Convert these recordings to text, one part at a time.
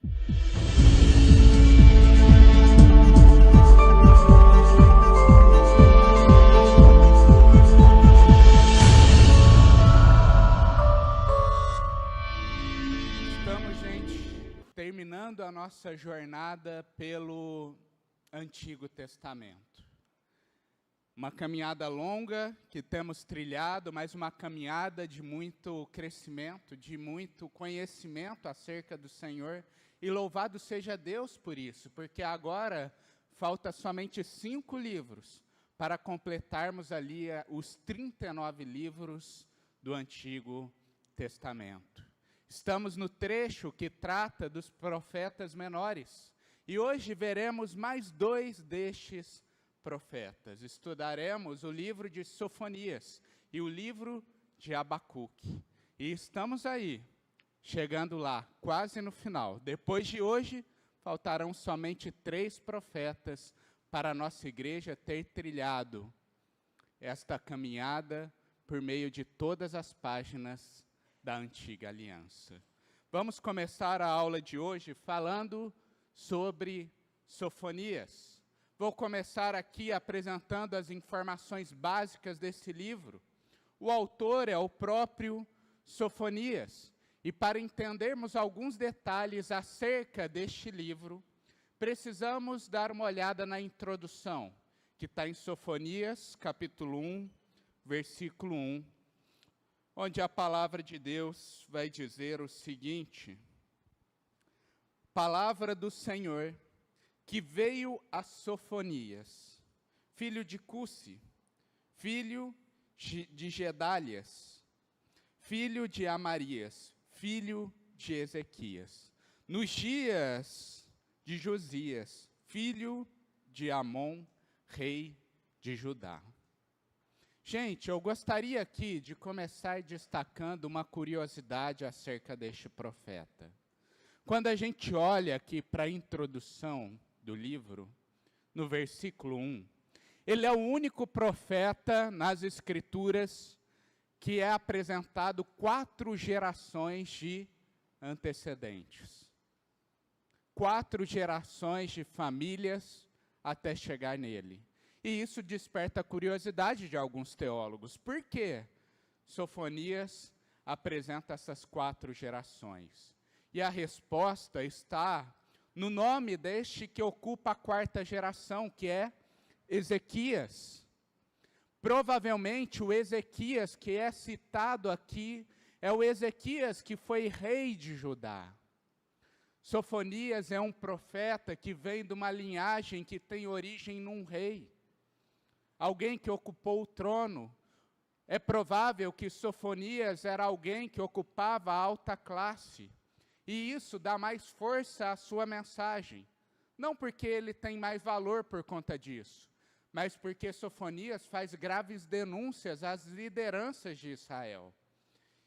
Estamos, gente, terminando a nossa jornada pelo Antigo Testamento. Uma caminhada longa que temos trilhado, mas uma caminhada de muito crescimento, de muito conhecimento acerca do Senhor. E louvado seja Deus por isso, porque agora falta somente 5 livros para completarmos ali os 39 livros do Antigo Testamento. Estamos no trecho que trata dos profetas menores. E hoje veremos mais 2 destes profetas. Estudaremos o livro de Sofonias e o livro de Abacuque. E estamos aí, chegando lá, quase no final. Depois de hoje, faltarão somente 3 profetas para a nossa igreja ter trilhado esta caminhada por meio de todas as páginas da Antiga Aliança. Vamos começar a aula de hoje falando sobre Sofonias. Vou começar aqui apresentando as informações básicas desse livro. O autor é o próprio Sofonias. E para entendermos alguns detalhes acerca deste livro, precisamos dar uma olhada na introdução, que está em Sofonias, capítulo 1, versículo 1, onde a palavra de Deus vai dizer o seguinte: Palavra do Senhor, que veio a Sofonias, filho de Cusi, filho de Gedálias, filho de Amarias, filho de Ezequias, nos dias de Josias, filho de Amon, rei de Judá. Gente, eu gostaria aqui de começar destacando uma curiosidade acerca deste profeta. Quando a gente olha aqui para a introdução do livro, no versículo 1, ele é o único profeta nas Escrituras que é apresentado 4 gerações de antecedentes. 4 gerações de famílias até chegar nele. E isso desperta a curiosidade de alguns teólogos. Por que Sofonias apresenta essas 4 gerações? E a resposta está no nome deste que ocupa a 4ª geração, que é Ezequias. Provavelmente o Ezequias que é citado aqui é o Ezequias que foi rei de Judá. Sofonias é um profeta que vem de uma linhagem que tem origem num rei. Alguém que ocupou o trono. É provável que Sofonias era alguém que ocupava a alta classe. E isso dá mais força à sua mensagem. Não porque ele tem mais valor por conta disso, mas porque Sofonias faz graves denúncias às lideranças de Israel.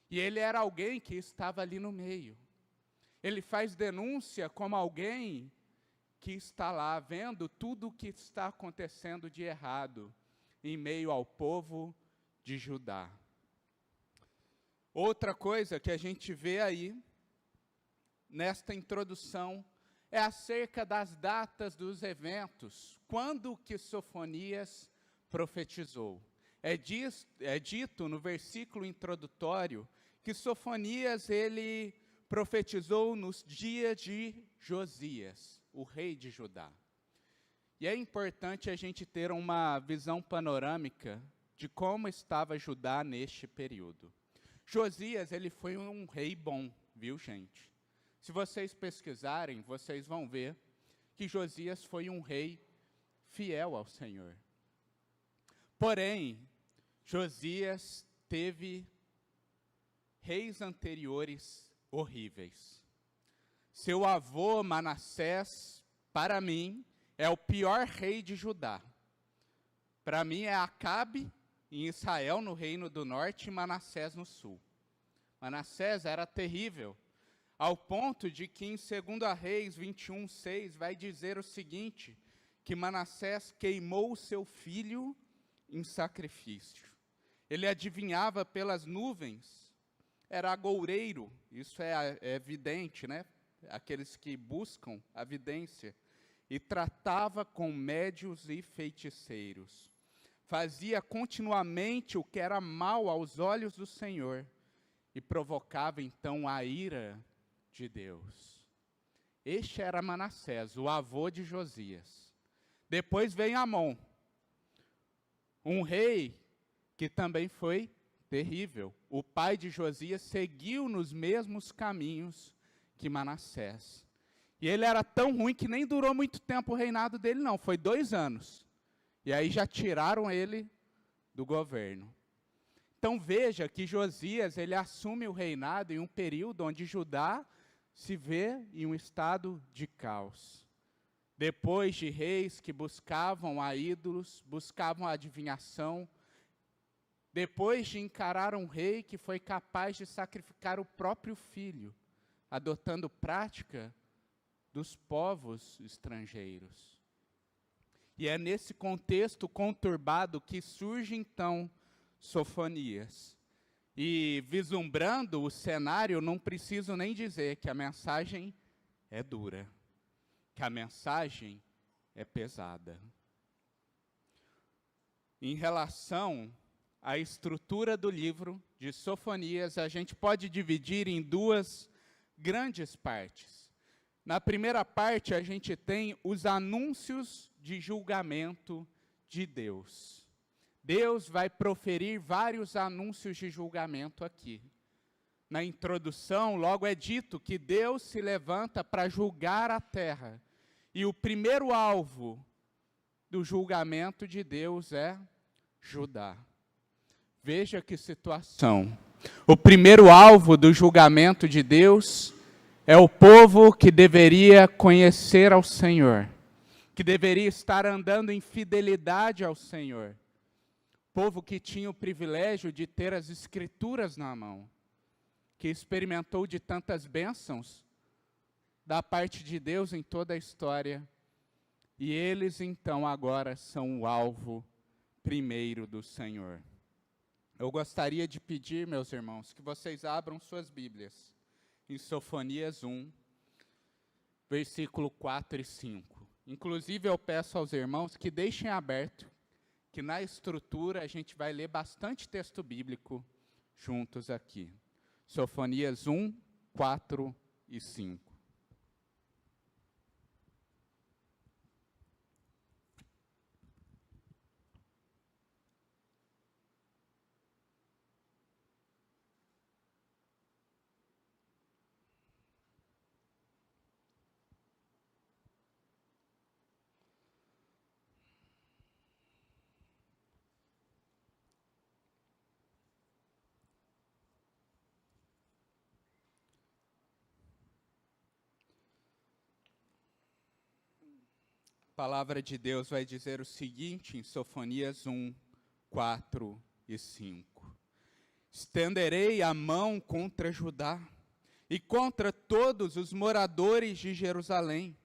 E ele era alguém que estava ali no meio. Ele faz denúncia como alguém que está lá vendo tudo o que está acontecendo de errado em meio ao povo de Judá. Outra coisa que a gente vê aí, nesta introdução, é acerca das datas dos eventos, quando que Sofonias profetizou. É dito no versículo introdutório que Sofonias ele profetizou nos dias de Josias, o rei de Judá. E é importante a gente ter uma visão panorâmica de como estava Judá neste período. Josias, ele foi um rei bom, viu, gente? Se vocês pesquisarem, vocês vão ver que Josias foi um rei fiel ao Senhor. Porém, Josias teve reis anteriores horríveis. Seu avô Manassés, para mim, é o pior rei de Judá. Para mim é Acabe em Israel, no reino do norte, e Manassés no sul. Manassés era terrível, ao ponto de que em 2 Reis 21:6 vai dizer o seguinte, que Manassés queimou o seu filho em sacrifício. Ele adivinhava pelas nuvens, era agoureiro, isso é evidente, né? aqueles que buscam a vidência, e tratava com médios e feiticeiros. Fazia continuamente o que era mal aos olhos do Senhor, e provocava então a ira de Deus. Este era Manassés, o avô de Josias. Depois vem Amon, um rei que também foi terrível. O pai de Josias seguiu nos mesmos caminhos que Manassés. E ele era tão ruim que nem durou muito tempo o reinado dele, não. Foi 2 anos. E aí já tiraram ele do governo. Então veja que Josias, ele assume o reinado em um período onde Judá se vê em um estado de caos. Depois de reis que buscavam a ídolos, buscavam a adivinhação, depois de encarar um rei que foi capaz de sacrificar o próprio filho, adotando prática dos povos estrangeiros. E é nesse contexto conturbado que surge então Sofonias. E vislumbrando o cenário, não preciso nem dizer que a mensagem é dura, que a mensagem é pesada. Em relação à estrutura do livro de Sofonias, a gente pode dividir em 2 grandes partes. Na primeira parte, a gente tem os anúncios de julgamento de Deus. Deus vai proferir vários anúncios de julgamento aqui. Na introdução, logo é dito que Deus se levanta para julgar a terra. E o primeiro alvo do julgamento de Deus é Judá. Veja que situação. O primeiro alvo do julgamento de Deus é o povo que deveria conhecer ao Senhor, que deveria estar andando em fidelidade ao Senhor. Povo que tinha o privilégio de ter as Escrituras na mão, que experimentou de tantas bênçãos da parte de Deus em toda a história. E eles, então, agora são o alvo primeiro do Senhor. Eu gostaria de pedir, meus irmãos, que vocês abram suas Bíblias em Sofonias 1, versículo 4 e 5. Inclusive, eu peço aos irmãos que deixem aberto, que na estrutura a gente vai ler bastante texto bíblico juntos aqui. Sofonias 1, 4 e 5. A palavra de Deus vai dizer o seguinte em Sofonias 1, 4 e 5. Estenderei a mão contra Judá e contra todos os moradores de Jerusalém.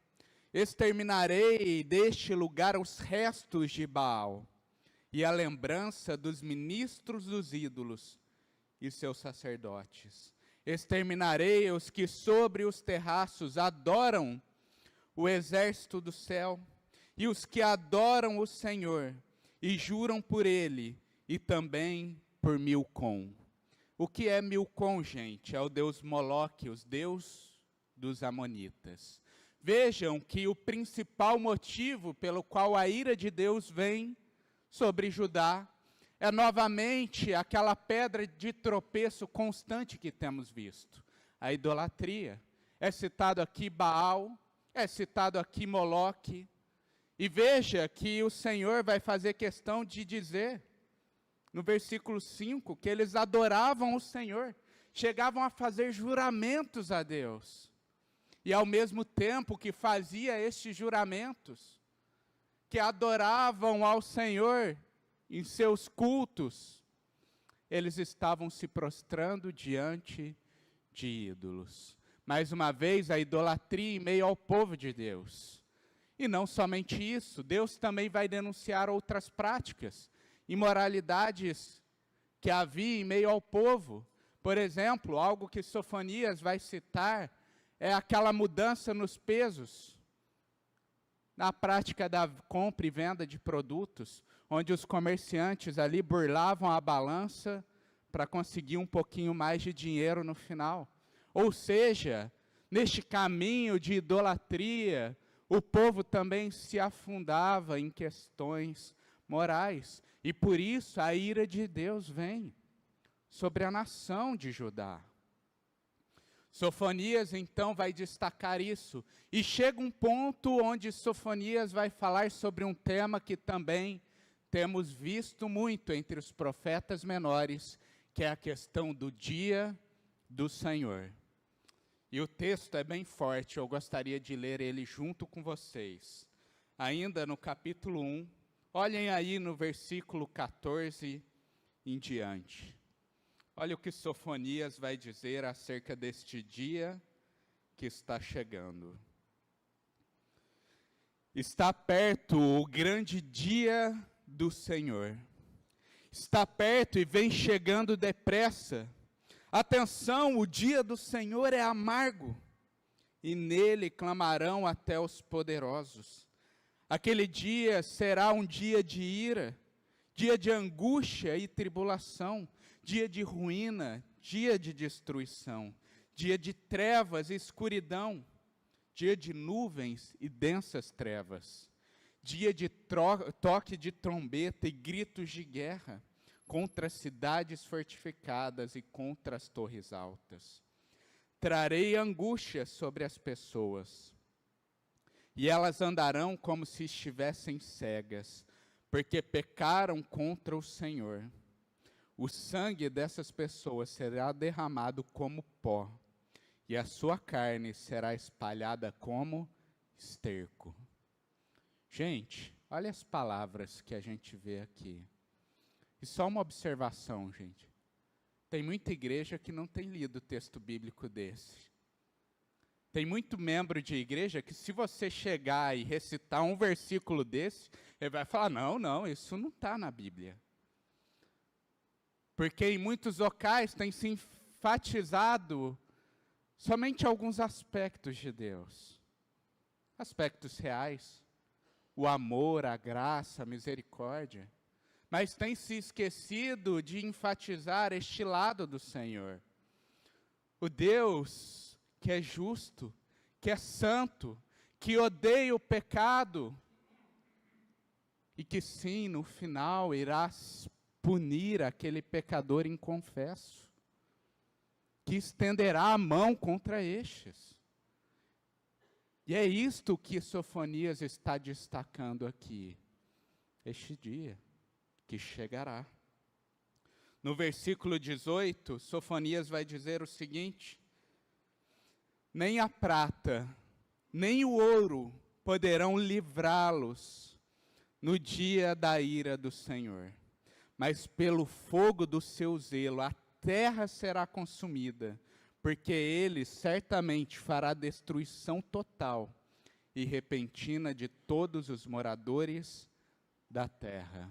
Exterminarei deste lugar os restos de Baal e a lembrança dos ministros dos ídolos e seus sacerdotes. Exterminarei os que sobre os terraços adoram o exército do céu, e os que adoram o Senhor, e juram por Ele, e também por Milcom. O que é Milcom, gente? É o deus Moloque, os deus dos amonitas. Vejam que o principal motivo pelo qual a ira de Deus vem sobre Judá é novamente aquela pedra de tropeço constante que temos visto, a idolatria. É citado aqui Baal, é citado aqui Moloque. E veja que o Senhor vai fazer questão de dizer, no versículo 5, que eles adoravam o Senhor, chegavam a fazer juramentos a Deus. E ao mesmo tempo que fazia estes juramentos, que adoravam ao Senhor em seus cultos, eles estavam se prostrando diante de ídolos. Mais uma vez, a idolatria em meio ao povo de Deus. E não somente isso, Deus também vai denunciar outras práticas, imoralidades que havia em meio ao povo. Por exemplo, algo que Sofonias vai citar é aquela mudança nos pesos, na prática da compra e venda de produtos, onde os comerciantes ali burlavam a balança para conseguir um pouquinho mais de dinheiro no final. Ou seja, neste caminho de idolatria, o povo também se afundava em questões morais. E por isso a ira de Deus vem sobre a nação de Judá. Sofonias, então, vai destacar isso. E chega um ponto onde Sofonias vai falar sobre um tema que também temos visto muito entre os profetas menores, que é a questão do dia do Senhor. E o texto é bem forte, eu gostaria de ler ele junto com vocês. Ainda no capítulo 1, olhem aí no versículo 14 em diante. Olha o que Sofonias vai dizer acerca deste dia que está chegando. Está perto o grande dia do Senhor. Está perto e vem chegando depressa. Atenção, o dia do Senhor é amargo, e nele clamarão até os poderosos. Aquele dia será um dia de ira, dia de angústia e tribulação, dia de ruína, dia de destruição, dia de trevas e escuridão, dia de nuvens e densas trevas, dia de toque de trombeta e gritos de guerra, contra as cidades fortificadas e contra as torres altas. Trarei angústia sobre as pessoas, e elas andarão como se estivessem cegas, porque pecaram contra o Senhor. O sangue dessas pessoas será derramado como pó, e a sua carne será espalhada como esterco. Gente, olha as palavras que a gente vê aqui. E só uma observação, gente. Tem muita igreja que não tem lido texto bíblico desse. Tem muito membro de igreja que, se você chegar e recitar um versículo desse, ele vai falar, não, isso não está na Bíblia. Porque em muitos locais tem se enfatizado somente alguns aspectos de Deus. Aspectos reais. O amor, a graça, a misericórdia. Mas tem se esquecido de enfatizar este lado do Senhor. O Deus que é justo, que é santo, que odeia o pecado, e que sim, no final, irá punir aquele pecador inconfesso, que estenderá a mão contra estes. E é isto que Sofonias está destacando aqui, este dia que chegará. No versículo 18, Sofonias vai dizer o seguinte: nem a prata, nem o ouro poderão livrá-los no dia da ira do Senhor, mas pelo fogo do seu zelo a terra será consumida, porque ele certamente fará destruição total e repentina de todos os moradores da terra.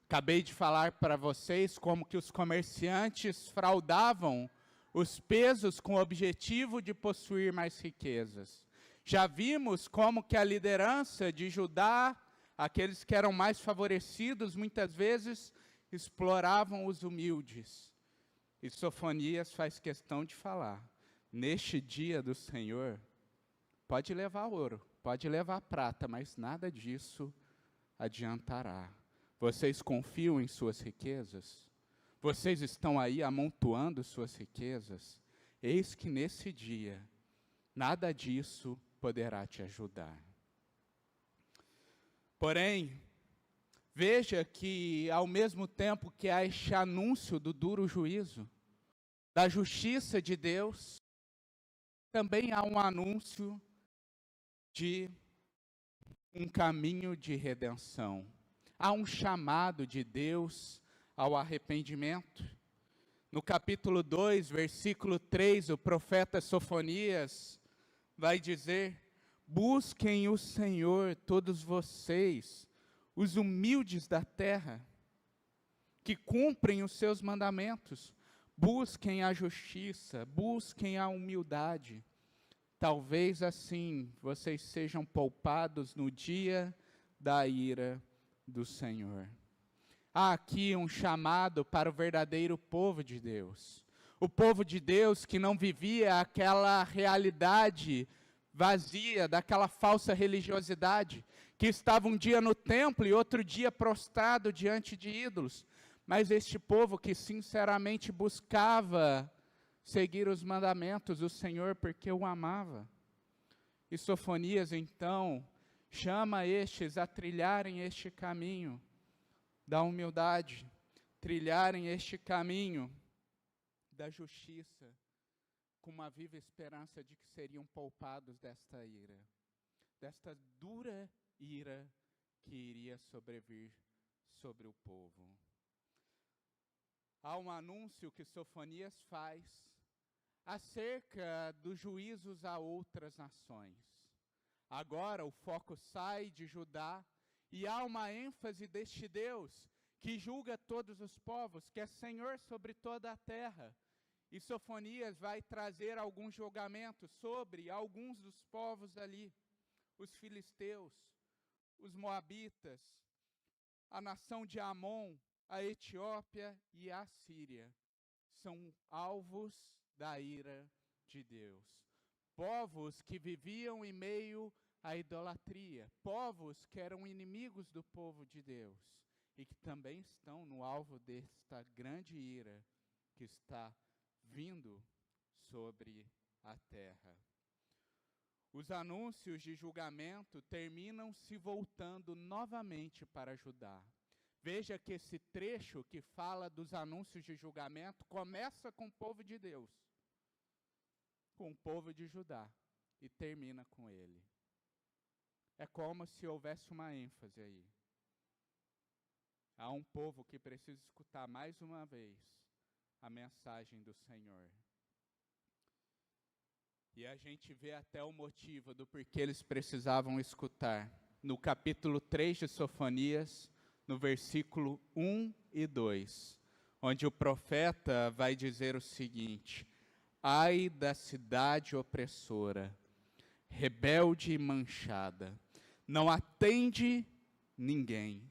Acabei de falar para vocês como que os comerciantes fraudavam os pesos com o objetivo de possuir mais riquezas. Já vimos como que a liderança de Judá, aqueles que eram mais favorecidos, muitas vezes exploravam os humildes. E Sofonias faz questão de falar, neste dia do Senhor, pode levar ouro, pode levar prata, mas nada disso adiantará. Vocês confiam em suas riquezas? Vocês estão aí amontoando suas riquezas? Eis que nesse dia, nada disso poderá te ajudar. Porém, veja que ao mesmo tempo que há este anúncio do duro juízo, da justiça de Deus, também há um anúncio de um caminho de redenção. Há um chamado de Deus ao arrependimento. No capítulo 2, versículo 3, o profeta Sofonias vai dizer: busquem o Senhor, todos vocês, os humildes da terra, que cumprem os seus mandamentos. Busquem a justiça, busquem a humildade. talvez assim vocês sejam poupados no dia da ira do Senhor. Há aqui um chamado para o verdadeiro povo de Deus. O povo de Deus que não vivia aquela realidade vazia, daquela falsa religiosidade, que estava um dia no templo e outro dia prostrado diante de ídolos. Mas este povo que sinceramente buscava seguir os mandamentos do Senhor porque o amava. E Sofonias, então, chama estes a trilharem este caminho da humildade, trilharem este caminho da justiça, com uma viva esperança de que seriam poupados desta ira, desta dura ira que iria sobrevir sobre o povo. Há um anúncio que Sofonias faz acerca dos juízos a outras nações. Agora o foco sai de Judá e há uma ênfase deste Deus que julga todos os povos, que é Senhor sobre toda a terra. E Sofonias vai trazer alguns julgamentos sobre alguns dos povos ali, os filisteus, os moabitas, a nação de Amon, a Etiópia e a Síria. São alvos da ira de Deus. Povos que viviam em meio à idolatria, povos que eram inimigos do povo de Deus e que também estão no alvo desta grande ira que está vindo sobre a terra. Os anúncios de julgamento terminam se voltando novamente para Judá. Veja que esse trecho que fala dos anúncios de julgamento começa com o povo de Deus, com o povo de Judá, e termina com ele. É como se houvesse uma ênfase aí. Há um povo que precisa escutar mais uma vez a mensagem do Senhor. E a gente vê até o motivo do porquê eles precisavam escutar. No capítulo 3 de Sofonias, no versículo 1 e 2, onde o profeta vai dizer o seguinte: ai da cidade opressora, rebelde e manchada, não atende ninguém,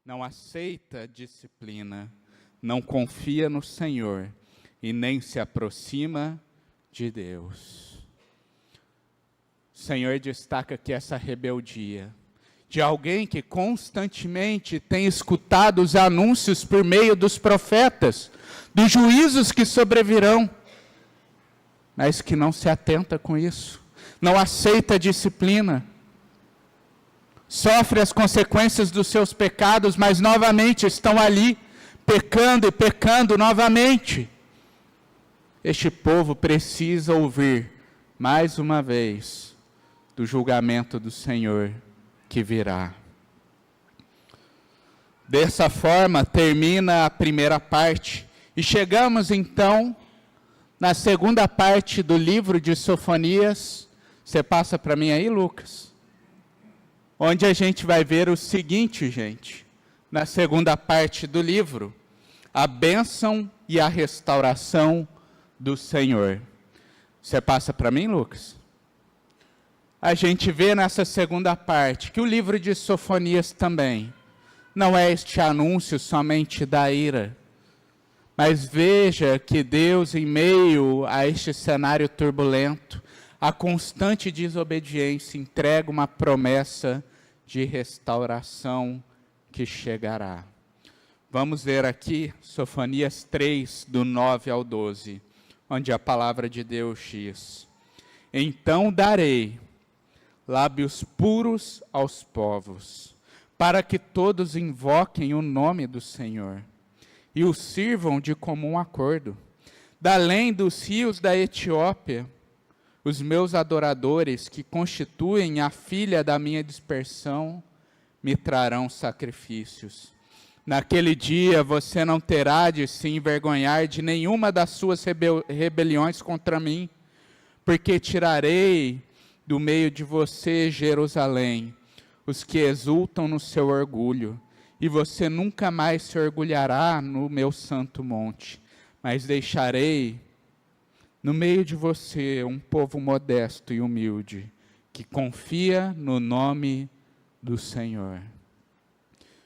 não aceita disciplina, não confia no Senhor e nem se aproxima de Deus. O Senhor destaca aqui essa rebeldia de alguém que constantemente tem escutado os anúncios por meio dos profetas, dos juízos que sobrevirão, mas que não se atenta com isso, não aceita a disciplina, sofre as consequências dos seus pecados, mas novamente estão ali, pecando e pecando novamente. Este povo precisa ouvir, mais uma vez, do julgamento do Senhor que virá. Dessa forma, termina a primeira parte, e chegamos então na segunda parte do livro de Sofonias. Você passa para mim aí, Lucas? Onde a gente vai ver o seguinte, gente, na segunda parte do livro, a bênção e a restauração do Senhor. Você passa para mim, Lucas? A gente vê nessa segunda parte que o livro de Sofonias também não é este anúncio somente da ira, mas veja que Deus, em meio a este cenário turbulento, a constante desobediência, entrega uma promessa de restauração que chegará. Vamos ver aqui Sofonias 3, do 9 ao 12, onde a palavra de Deus diz: então darei lábios puros aos povos, para que todos invoquem o nome do Senhor e o sirvam de comum acordo. Da além dos rios da Etiópia, os meus adoradores, que constituem a filha da minha dispersão, me trarão sacrifícios. Naquele dia você não terá de se envergonhar de nenhuma das suas rebeliões contra mim, porque tirarei do meio de você, Jerusalém, os que exultam no seu orgulho, e você nunca mais se orgulhará no meu santo monte, mas deixarei no meio de você, um povo modesto e humilde, que confia no nome do Senhor.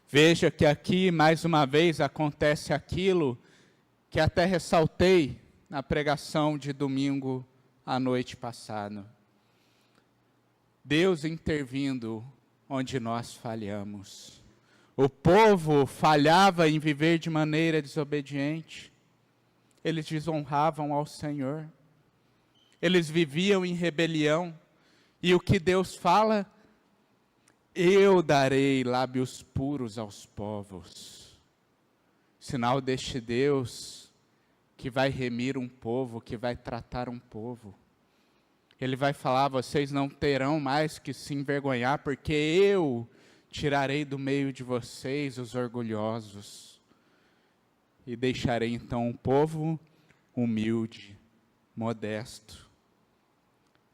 Veja que aqui, mais uma vez, acontece aquilo que até ressaltei na pregação de domingo à noite passada. Deus intervindo onde nós falhamos. O povo falhava em viver de maneira desobediente. Eles desonravam ao Senhor. Eles viviam em rebelião. E o que Deus fala? Eu darei lábios puros aos povos. Sinal deste Deus que vai remir um povo, que vai tratar um povo. Ele vai falar, vocês não terão mais que se envergonhar, porque eu tirarei do meio de vocês os orgulhosos. E deixarei então um povo humilde, modesto,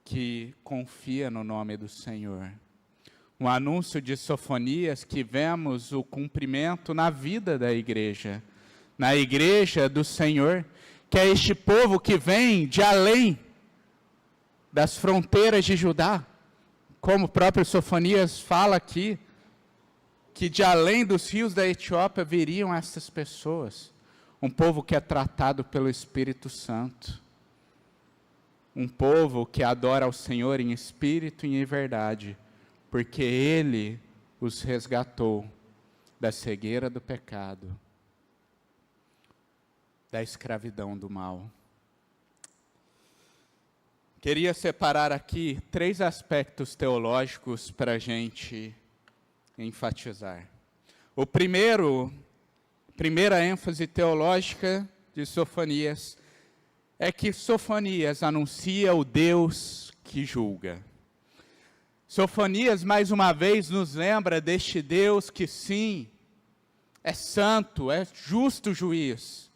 que confia no nome do Senhor. Um anúncio de Sofonias que vemos o cumprimento na vida da igreja. Na igreja do Senhor, que é este povo que vem de além das fronteiras de Judá, como o próprio Sofonias fala aqui, que de além dos rios da Etiópia viriam essas pessoas, um povo que é tratado pelo Espírito Santo, um povo que adora ao Senhor em espírito e em verdade, porque Ele os resgatou da cegueira do pecado, da escravidão do mal. Queria separar aqui 3 aspectos teológicos para a gente enfatizar. O primeira ênfase teológica de Sofonias é que Sofonias anuncia o Deus que julga. Sofonias, mais uma vez, nos lembra deste Deus que, sim, é santo, é justo juiz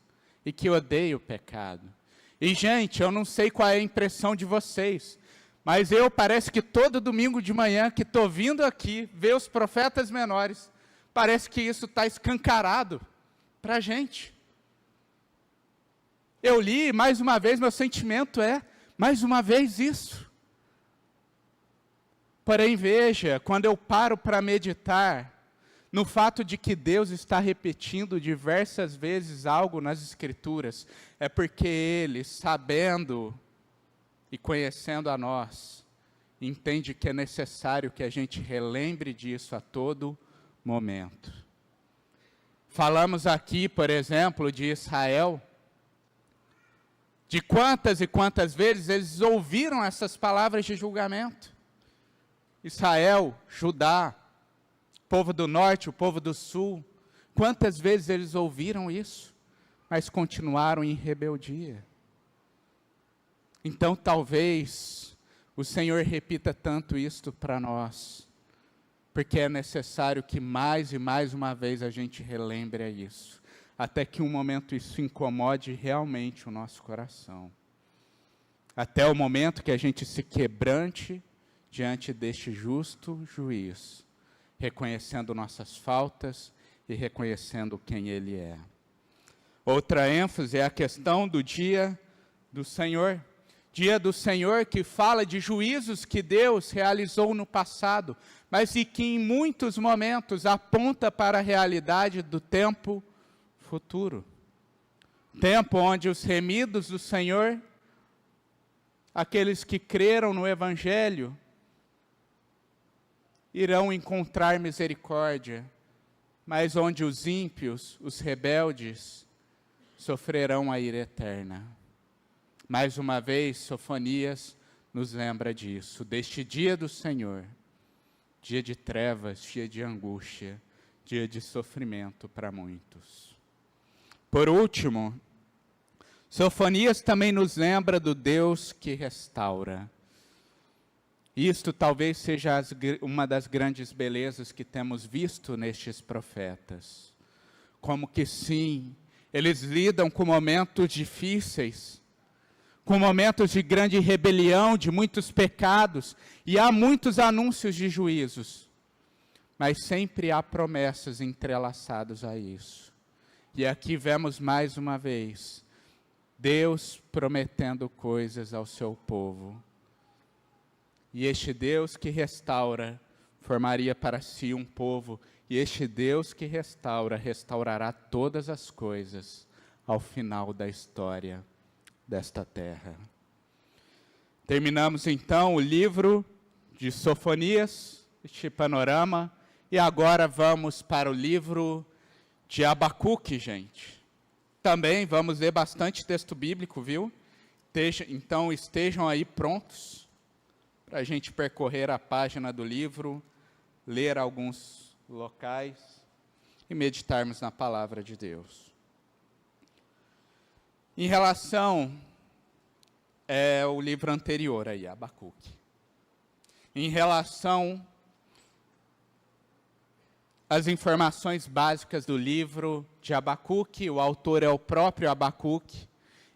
e que odeia o pecado. E, gente, eu não sei qual é a impressão de vocês, mas parece que todo domingo de manhã que estou vindo aqui, ver os profetas menores, parece que isso está escancarado para a gente. Eu li, mais uma vez, meu sentimento é, mais uma vez isso. Porém, veja, quando eu paro para meditar no fato de que Deus está repetindo diversas vezes algo nas Escrituras, é porque Ele, sabendo e conhecendo a nós, entende que é necessário que a gente relembre disso a todo momento. Falamos aqui, por exemplo, de Israel, de quantas e quantas vezes eles ouviram essas palavras de julgamento. Israel, Judá, povo do norte, o povo do sul, quantas vezes eles ouviram isso, mas continuaram em rebeldia. Então, talvez, o Senhor repita tanto isto para nós, porque é necessário que mais e mais uma vez a gente relembre isso, até que um momento isso incomode realmente o nosso coração. Até o momento que a gente se quebrante diante deste justo juiz, reconhecendo nossas faltas e reconhecendo quem Ele é. Outra ênfase é a questão do dia do Senhor. Dia do Senhor que fala de juízos que Deus realizou no passado, mas e que em muitos momentos aponta para a realidade do tempo futuro. Tempo onde os remidos do Senhor, aqueles que creram no Evangelho, irão encontrar misericórdia, mas onde os ímpios, os rebeldes, sofrerão a ira eterna. Mais uma vez, Sofonias nos lembra disso, deste dia do Senhor, dia de trevas, dia de angústia, dia de sofrimento para muitos. Por último, Sofonias também nos lembra do Deus que restaura. Isto talvez seja uma das grandes belezas que temos visto nestes profetas. Como que sim, eles lidam com momentos difíceis, com momentos de grande rebelião, de muitos pecados, e há muitos anúncios de juízos, mas sempre há promessas entrelaçadas a isso. E aqui vemos mais uma vez Deus prometendo coisas ao seu povo. E este Deus que restaura, formaria para si um povo, e este Deus que restaura, restaurará todas as coisas ao final da história desta terra. Terminamos então o livro de Sofonias, este panorama, e agora vamos para o livro de Abacuque, gente. Também vamos ler bastante texto bíblico, viu? Então estejam aí prontos para a gente percorrer a página do livro, ler alguns locais e meditarmos na palavra de Deus. Em relação ao livro anterior aí, Abacuque. Em relação às informações básicas do livro de Abacuque, o autor é o próprio Abacuque.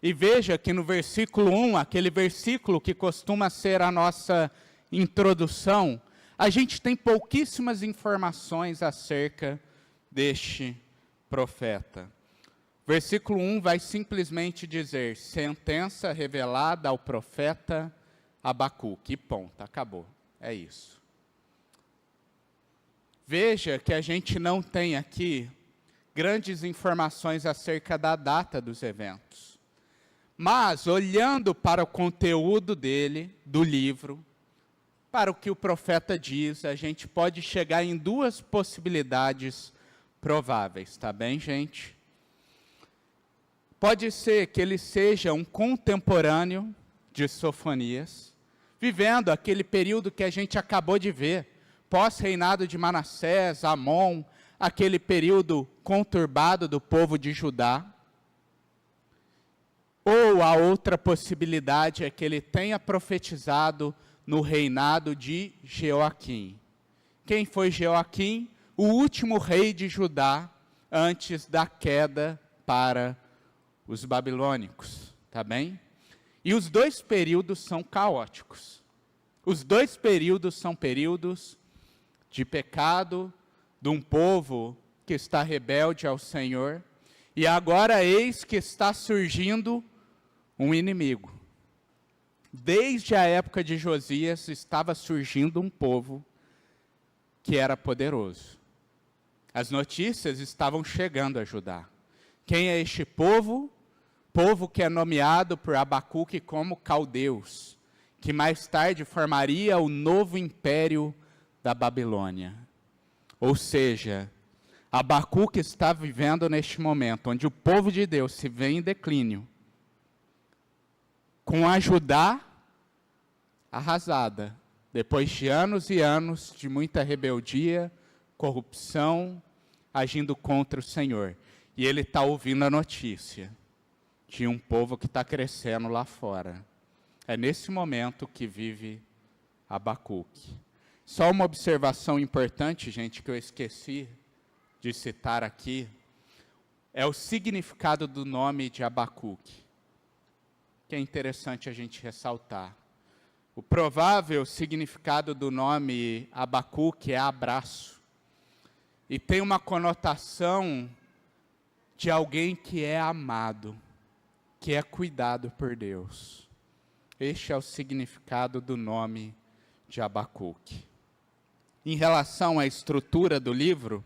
E veja que no versículo 1, aquele versículo que costuma ser a nossa introdução, a gente tem pouquíssimas informações acerca deste profeta. Versículo 1 vai simplesmente dizer, sentença revelada ao profeta Abacuque, e ponto, acabou, é isso. Veja que a gente não tem aqui grandes informações acerca da data dos eventos. Mas, olhando para o conteúdo dele, do livro, para o que o profeta diz, a gente pode chegar em duas possibilidades prováveis, tá bem, gente? Pode ser que ele seja um contemporâneo de Sofonias, vivendo aquele período que a gente acabou de ver, pós-reinado de Manassés, Amon, aquele período conturbado do povo de Judá. Ou a outra possibilidade é que ele tenha profetizado no reinado de Jeoaquim. Quem foi Jeoaquim? O último rei de Judá, antes da queda para os babilônicos, tá bem? E os dois períodos são caóticos. Os dois períodos são períodos de pecado, de um povo que está rebelde ao Senhor, e agora eis que está surgindo um inimigo. Desde a época de Josias estava surgindo um povo que era poderoso. As notícias estavam chegando a Judá. Quem é este povo? Povo que é nomeado por Abacuque como caldeus, que mais tarde formaria o novo império da Babilônia. Ou seja, Abacuque está vivendo neste momento, onde o povo de Deus se vê em declínio, com a Judá arrasada, depois de anos e anos de muita rebeldia, corrupção, agindo contra o Senhor. E ele está ouvindo a notícia de um povo que está crescendo lá fora. É nesse momento que vive Abacuque. Só uma observação importante, gente, que eu esqueci de citar aqui, é o significado do nome de Abacuque, que é interessante a gente ressaltar. O provável significado do nome Abacuque é abraço, e tem uma conotação de alguém que é amado, que é cuidado por Deus. Este é o significado do nome de Abacuque. Em relação à estrutura do livro,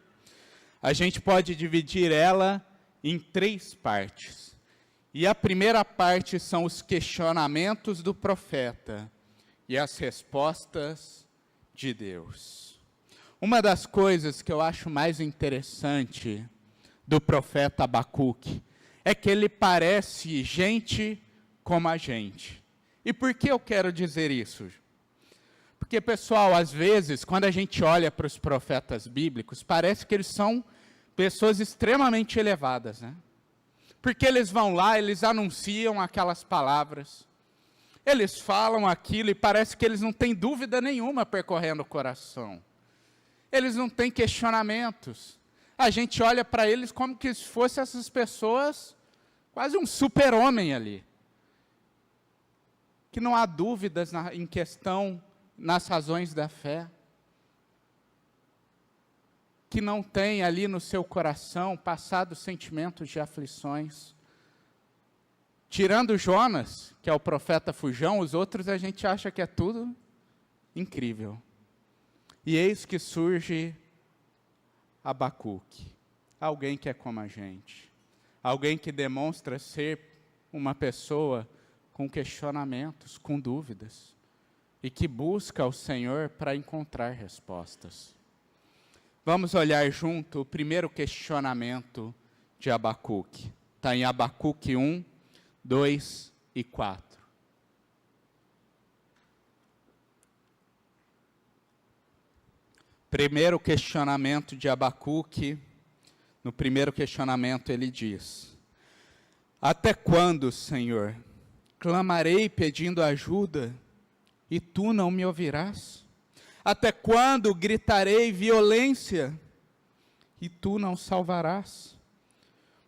a gente pode dividir ela em 3 partes. E a primeira parte são os questionamentos do profeta e as respostas de Deus. Uma das coisas que eu acho mais interessante do profeta Abacuque é que ele parece gente como a gente. E por que eu quero dizer isso? Porque, pessoal, às vezes, quando a gente olha para os profetas bíblicos, parece que eles são pessoas extremamente elevadas, né? Porque eles vão lá, eles anunciam aquelas palavras, eles falam aquilo e parece que eles não têm dúvida nenhuma percorrendo o coração. Eles não têm questionamentos. A gente olha para eles como que se fossem essas pessoas, quase um super-homem ali. Que não há dúvidas em questão nas razões da fé. Que não tem ali no seu coração passado sentimentos de aflições. Tirando Jonas, que é o profeta fujão, os outros a gente acha que é tudo incrível. E eis que surge Abacuque, alguém que é como a gente, alguém que demonstra ser uma pessoa com questionamentos, com dúvidas, e que busca o Senhor para encontrar respostas. Vamos olhar junto o primeiro questionamento de Abacuque. Está em Abacuque 1, 2 e 4. Primeiro questionamento de Abacuque, no primeiro questionamento ele diz: até quando, Senhor, clamarei pedindo ajuda e tu não me ouvirás? Até quando gritarei violência e tu não salvarás?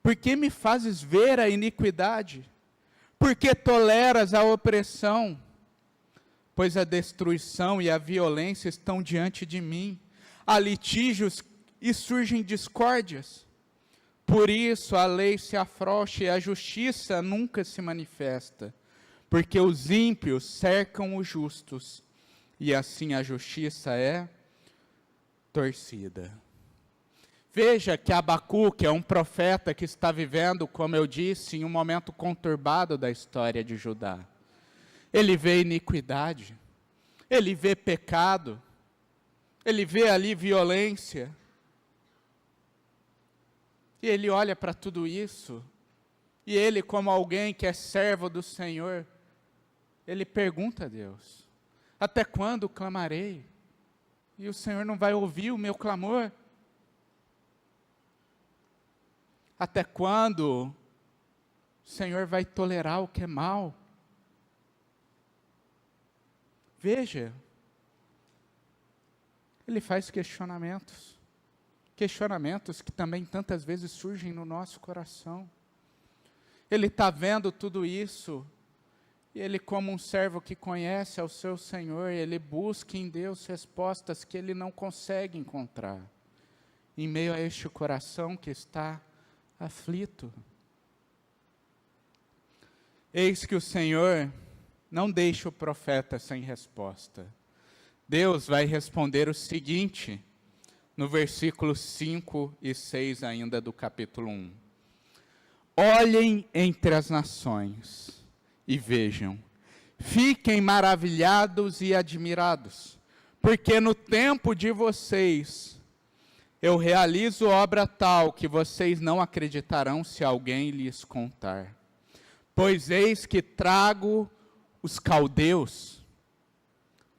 Por que me fazes ver a iniquidade? Por que toleras a opressão? Pois a destruição e a violência estão diante de mim. Há litígios e surgem discórdias. Por isso a lei se afrouxa e a justiça nunca se manifesta. Porque os ímpios cercam os justos, e assim a justiça é torcida. Veja que Abacuque é um profeta que está vivendo, como eu disse, em um momento conturbado da história de Judá. Ele vê iniquidade, ele vê pecado, ele vê ali violência. E ele olha para tudo isso, e ele, como alguém que é servo do Senhor, ele pergunta a Deus: até quando clamarei? E o Senhor não vai ouvir o meu clamor? Até quando o Senhor vai tolerar o que é mal? Veja, ele faz questionamentos que também tantas vezes surgem no nosso coração. Ele está vendo tudo isso, e ele, como um servo que conhece ao seu Senhor, ele busca em Deus respostas que ele não consegue encontrar, em meio a este coração que está aflito. Eis que o Senhor não deixa o profeta sem resposta. Deus vai responder o seguinte, no versículos 5 e 6 ainda do capítulo 1. Olhem entre as nações e vejam, fiquem maravilhados e admirados, porque no tempo de vocês eu realizo obra tal que vocês não acreditarão se alguém lhes contar. Pois eis que trago os caldeus,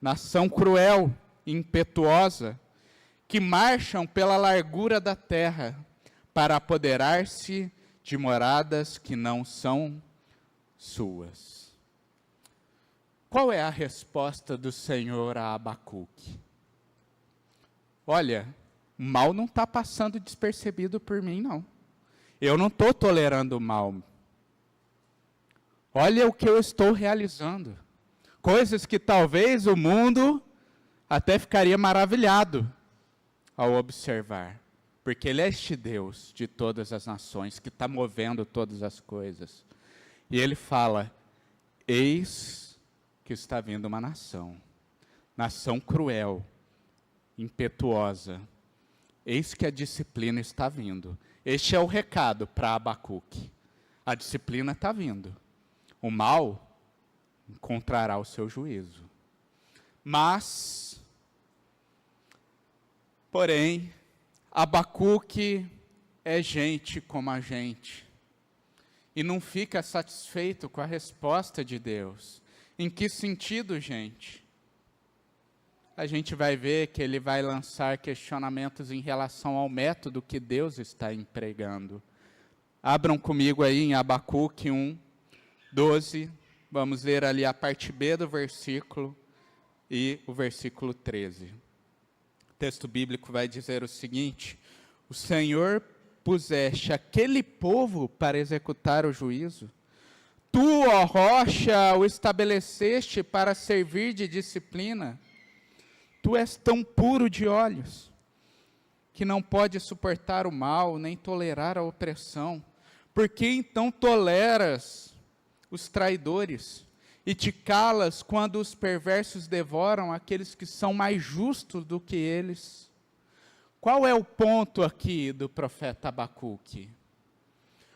nação cruel e impetuosa, que marcham pela largura da terra, para apoderar-se de moradas que não são suas. Qual é a resposta do Senhor a Abacuque? Olha, o mal não está passando despercebido por mim, não. Eu não estou tolerando o mal. Olha o que eu estou realizando. Coisas que talvez o mundo até ficaria maravilhado ao observar. Porque Ele é este Deus de todas as nações, que está movendo todas as coisas. E Ele fala, eis que está vindo uma nação cruel, impetuosa. Eis que a disciplina está vindo. Este é o recado para Abacuque. A disciplina está vindo. O mal encontrará o seu juízo. Mas, porém, Abacuque é gente como a gente. E não fica satisfeito com a resposta de Deus. Em que sentido, gente? A gente vai ver que ele vai lançar questionamentos em relação ao método que Deus está empregando. Abram comigo aí em Abacuque 1, 12. Vamos ler ali a parte B do versículo e o versículo 13. O texto bíblico vai dizer o seguinte: o Senhor puseste aquele povo para executar o juízo. Tu, ó rocha, o estabeleceste para servir de disciplina. Tu és tão puro de olhos, que não pode suportar o mal, nem tolerar a opressão. Por que então toleras os traidores, e te calas quando os perversos devoram aqueles que são mais justos do que eles. Qual é o ponto aqui do profeta Abacuque?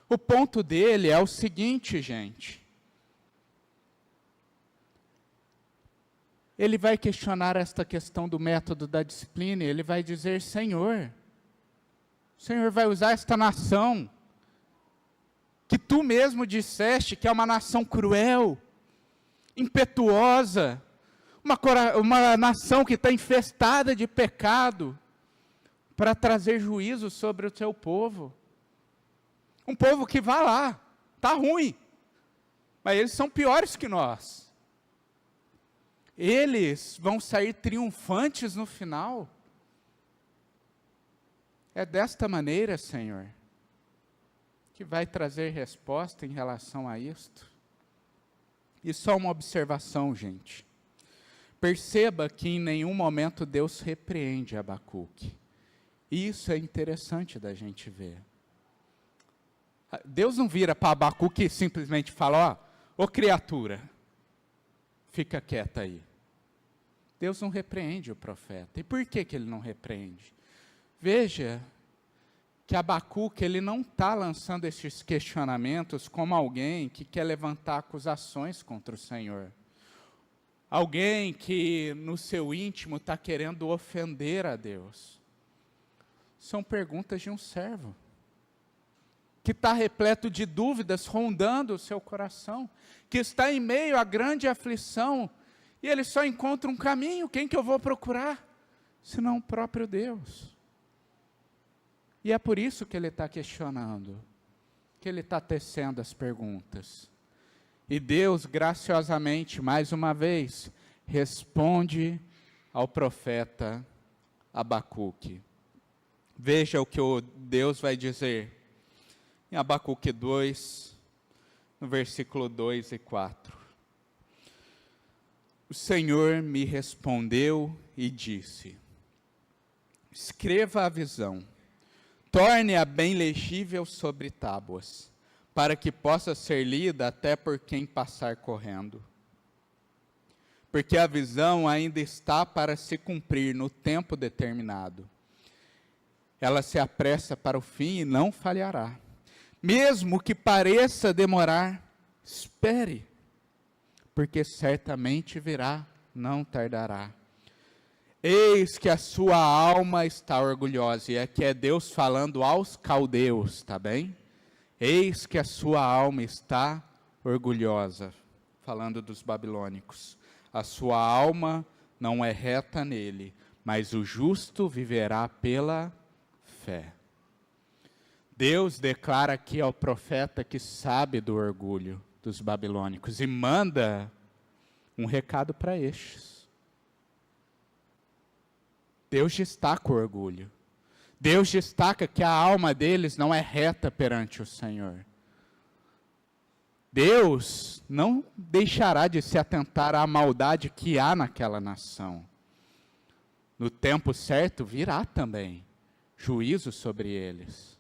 O ponto dele é o seguinte, gente. Ele vai questionar esta questão do método da disciplina, e ele vai dizer, Senhor, o Senhor vai usar esta nação, que tu mesmo disseste que é uma nação cruel, impetuosa, uma nação que está infestada de pecado, para trazer juízo sobre o teu povo. Um povo que vai lá, está ruim, mas eles são piores que nós. Eles vão sair triunfantes no final. É desta maneira, Senhor, que vai trazer resposta em relação a isto. E só uma observação, gente. Perceba que em nenhum momento Deus repreende Abacuque. Isso é interessante da gente ver. Deus não vira para Abacuque e simplesmente fala, ô criatura, fica quieta aí. Deus não repreende o profeta. E por que ele não repreende? Veja que Abacuque, ele não está lançando esses questionamentos como alguém que quer levantar acusações contra o Senhor. Alguém que no seu íntimo está querendo ofender a Deus. São perguntas de um servo, que está repleto de dúvidas rondando o seu coração, que está em meio à grande aflição, e ele só encontra um caminho. Quem que eu vou procurar? Senão o próprio Deus. E é por isso que ele está questionando, que ele está tecendo as perguntas. E Deus, graciosamente, mais uma vez, responde ao profeta Abacuque. Veja o que Deus vai dizer em Abacuque 2, no versículo 2 e 4. O Senhor me respondeu e disse, escreva a visão, torne-a bem legível sobre tábuas, para que possa ser lida até por quem passar correndo. Porque a visão ainda está para se cumprir no tempo determinado. Ela se apressa para o fim e não falhará. Mesmo que pareça demorar, espere, porque certamente virá, não tardará. Eis que a sua alma está orgulhosa, e aqui é Deus falando aos caldeus, tá bem? Eis que a sua alma está orgulhosa, falando dos babilônicos. A sua alma não é reta nele, mas o justo viverá pela fé. Deus declara aqui ao profeta que sabe do orgulho dos babilônicos e manda um recado para estes. Deus destaca o orgulho. Deus destaca que a alma deles não é reta perante o Senhor. Deus não deixará de se atentar à maldade que há naquela nação. No tempo certo virá também juízo sobre eles.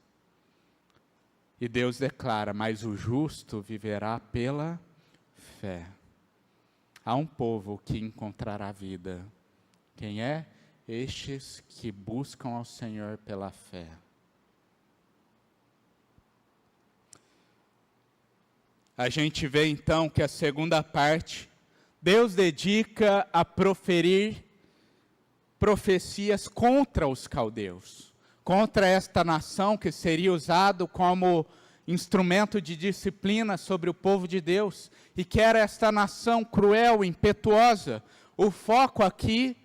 E Deus declara, mas o justo viverá pela fé. Há um povo que encontrará vida. Quem é? Estes que buscam ao Senhor pela fé. A gente vê então que a segunda parte, Deus dedica a proferir profecias contra os caldeus, contra esta nação que seria usado como instrumento de disciplina sobre o povo de Deus, e que era esta nação cruel, impetuosa. O foco aqui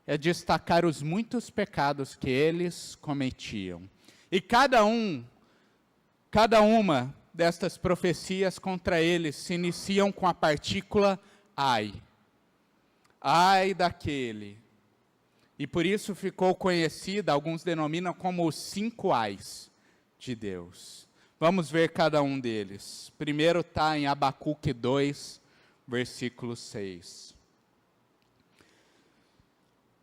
é destacar os muitos pecados que eles cometiam. E cada uma destas profecias contra eles se iniciam com a partícula ai. Ai daquele. E por isso ficou conhecida, alguns denominam como os 5 ais de Deus. Vamos ver cada um deles. Primeiro está em Abacuque 2, versículo 6.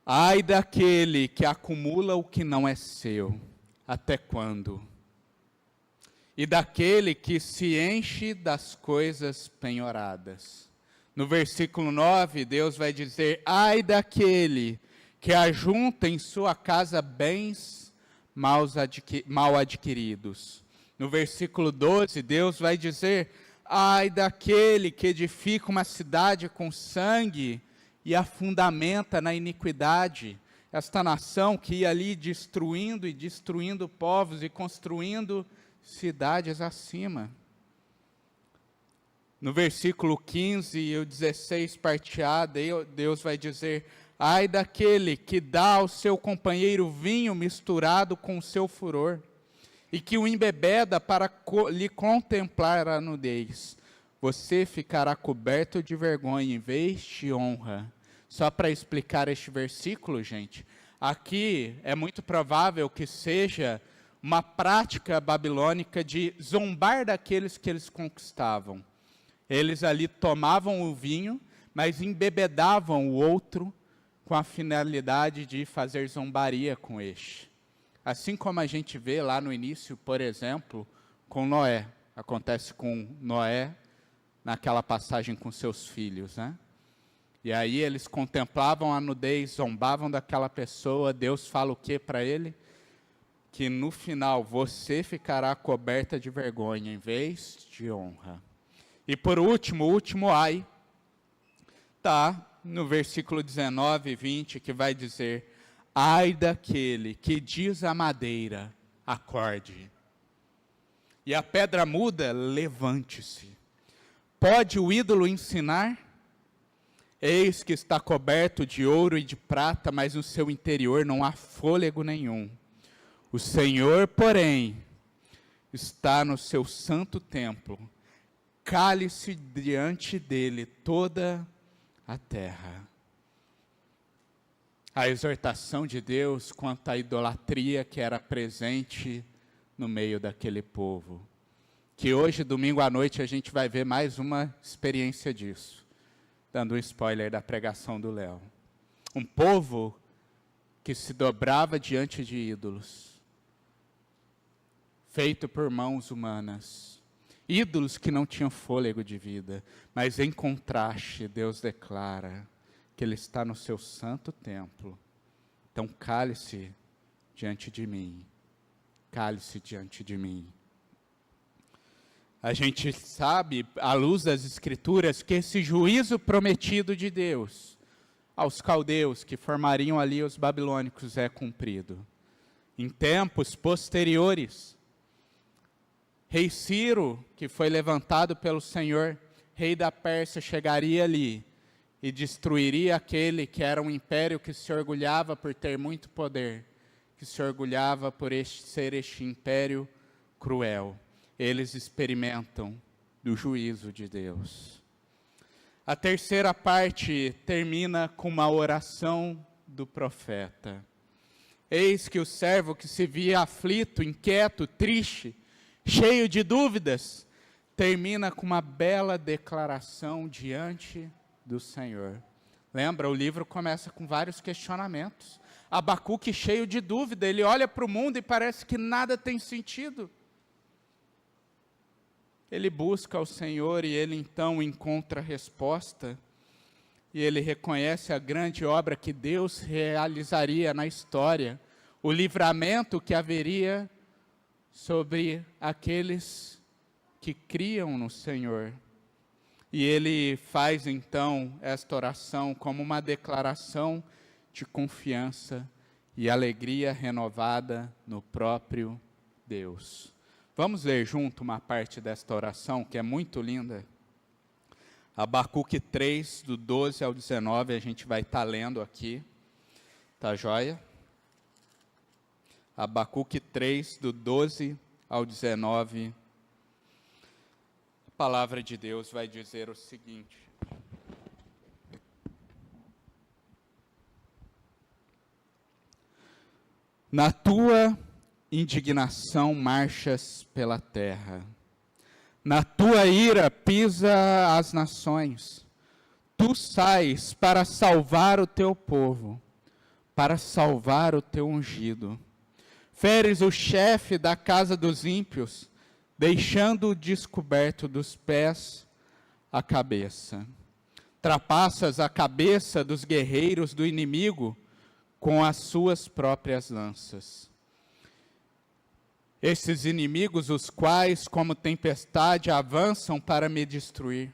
Ai daquele que acumula o que não é seu, até quando? e daquele que se enche das coisas penhoradas. No versículo 9, Deus vai dizer: ai daquele que ajunta em sua casa bens mal adquiridos. No versículo 12, Deus vai dizer: ai daquele que edifica uma cidade com sangue e a fundamenta na iniquidade. Esta nação que ia ali destruindo e destruindo povos e construindo cidades acima. No versículo 15 e o 16 parteado, Deus vai dizer: ai daquele que dá ao seu companheiro vinho misturado com o seu furor, e que o embebeda para lhe contemplar a nudez. Você ficará coberto de vergonha em vez de honra. Só para explicar este versículo, gente, aqui é muito provável que seja uma prática babilônica de zombar daqueles que eles conquistavam. Eles ali tomavam o vinho, mas embebedavam o outro com a finalidade de fazer zombaria com este. Assim como a gente vê lá no início, por exemplo, com Noé. Acontece com Noé naquela passagem com seus filhos, né? E aí eles contemplavam a nudez, zombavam daquela pessoa. Deus fala o que para ele? Que no final você ficará coberta de vergonha em vez de honra. E por último, o último ai, está no versículo 19 e 20, que vai dizer: ai daquele que diz à madeira, acorde, e a pedra muda, levante-se. Pode o ídolo ensinar? Eis que está coberto de ouro e de prata, mas no seu interior não há fôlego nenhum. O Senhor, porém, está no seu santo templo. Cale-se diante dele toda a terra. A exortação de Deus quanto à idolatria que era presente no meio daquele povo. Que hoje, domingo à noite, a gente vai ver mais uma experiência disso. Dando um spoiler da pregação do Léo. Um povo que se dobrava diante de ídolos, feito por mãos humanas. Ídolos que não tinham fôlego de vida. Mas em contraste, Deus declara que Ele está no seu santo templo. Então cale-se diante de mim. Cale-se diante de mim. A gente sabe, à luz das Escrituras, que esse juízo prometido de Deus aos caldeus que formariam ali os babilônicos é cumprido. Em tempos posteriores, rei Ciro, que foi levantado pelo Senhor, rei da Pérsia, chegaria ali e destruiria aquele que era um império que se orgulhava por ter muito poder, que se orgulhava por ser este império cruel. Eles experimentam do juízo de Deus. A terceira parte termina com uma oração do profeta. Eis que o servo que se via aflito, inquieto, triste, cheio de dúvidas, termina com uma bela declaração diante do Senhor. Lembra, o livro começa com vários questionamentos. Abacuque cheio de dúvida, ele olha para o mundo e parece que nada tem sentido. Ele busca o Senhor e ele então encontra a resposta. E ele reconhece a grande obra que Deus realizaria na história. O livramento que haveria sobre aqueles que criam no Senhor. E ele faz então esta oração como uma declaração de confiança e alegria renovada no próprio Deus. Vamos ler junto uma parte desta oração que é muito linda. Abacuque 3, do 12 ao 19, a gente vai estar lendo aqui. Tá joia? Abacuque 3, do 12 ao 19. A palavra de Deus vai dizer o seguinte. Na tua indignação marchas pela terra. Na tua ira pisa as nações. Tu sais para salvar o teu povo, para salvar o teu ungido. Feres o chefe da casa dos ímpios, deixando descoberto dos pés a cabeça. Trapaças a cabeça dos guerreiros do inimigo com as suas próprias lanças. Esses inimigos, os quais, como tempestade, avançam para me destruir.